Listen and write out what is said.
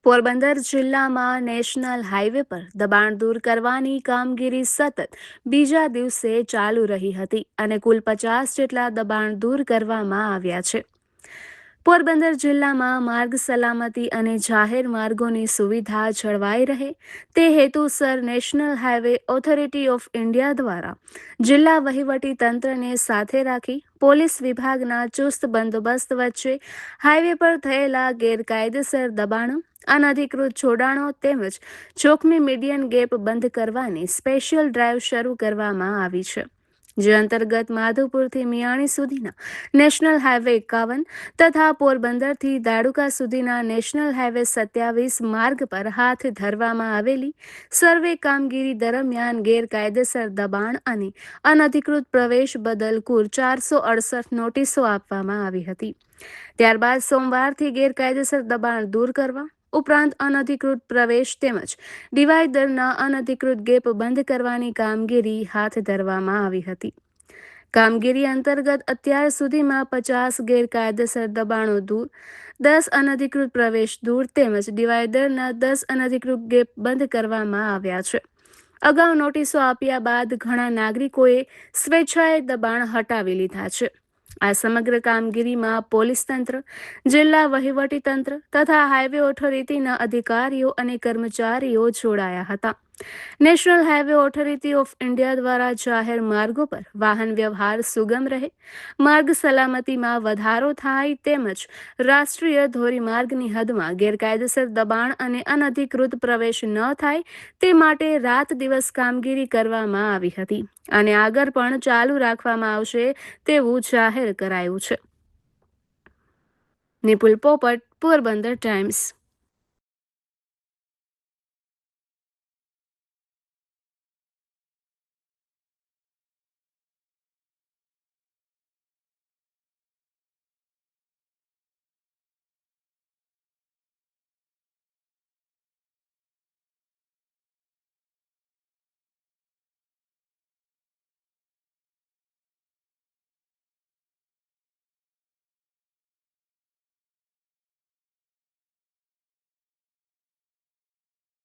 પોરબંદર જિલ્લામાં national highway પર દબાણ દૂર કરવાની કામગીરી સતત બીજા દિવસે ચાલુ રહી હતી અને કુલ 50 જેટલા દબાણ દૂર કરવામાં આવ્યા છે. પોરબંદર જિલ્લામાં માર્ગ સલામતી અને જાહેર માર્ગોની સુવિધા જળવાઈ રહે તે હેતુસર national highway authority of India દ્વારા જિલ્લા વહીવટી તંત્રને સાથે રાખી પોલીસ વિભાગના ચુસ્ત બંદોબસ્ત વચ્ચે હાઈવે પર થયેલા ગેરકાયદેસર દબાણો, અનધિકૃત જોડાણો તેમજ જોખમી મીડિયન ગેપ બંધ કરવાની સ્પેશિયલ ડ્રાઈવ શરૂ કરવામાં આવી છે, જે અંતર્ગત માધવપુરથી મિયાણી સુધીના નેશનલ હાઈવે 51 તથા પોરબંદરથી દાડુકા સુધીના નેશનલ હાઈવે 27 માર્ગ પર હાથ ધરવામાં આવેલી સર્વે કામગીરી દરમિયાન ગેરકાયદેસર દબાણ અને અનધિકૃત પ્રવેશ બદલ કુલ 468 નોટિસો આપવામાં આવી હતી. ત્યારબાદ સોમવારથી ગેરકાયદેસર દબાણ દૂર કરવા ઉપરાંત અનધિકૃત પ્રવેશ તેમજ ડિવાઈડરના અનધિકૃત ગેપ બંધ કરવાની કામગીરી હાથ ધરવામાં આવી હતી. કામગીરી અંતર્ગત અત્યાર સુધીમાં 50 ગેરકાયદેસર દબાણો દૂર, 10 અનધિકૃત પ્રવેશ દૂર તેમજ ડિવાઈડરના 10 અનધિકૃત ગેપ બંધ કરવામાં આવ્યા છે. અગાઉ નોટિસો આપ્યા બાદ ઘણા નાગરિકોએ સ્વેચ્છાએ દબાણ હટાવી લીધા છે. આ સમગ્ર કામગીરીમાં પોલીસ તંત્ર, જિલ્લા વહીવટી તંત્ર તથા હાઈવે ઓથોરિટીના અધિકારીઓ અને કર્મચારીઓ જોડાયા હતા. National highway authority of India દ્વારા જાહેર માર્ગો પર વાહન વ્યવહાર સુગમ રહે, માર્ગ સલામતીમાં વધારો થાય તેમજ રાષ્ટ્રીય ધોરીમાર્ગની હદમાં ગેરકાયદેસર દબાણ અને અનધિકૃત પ્રવેશ ન થાય તે માટે રાત દિવસ કામગીરી કરવામાં આવી હતી અને આગળ પણ ચાલુ રાખવામાં આવશે તેવું જાહેર કરાયું છે. નિપુલ પોપટ, પોરબંદર ટાઈમ્સ.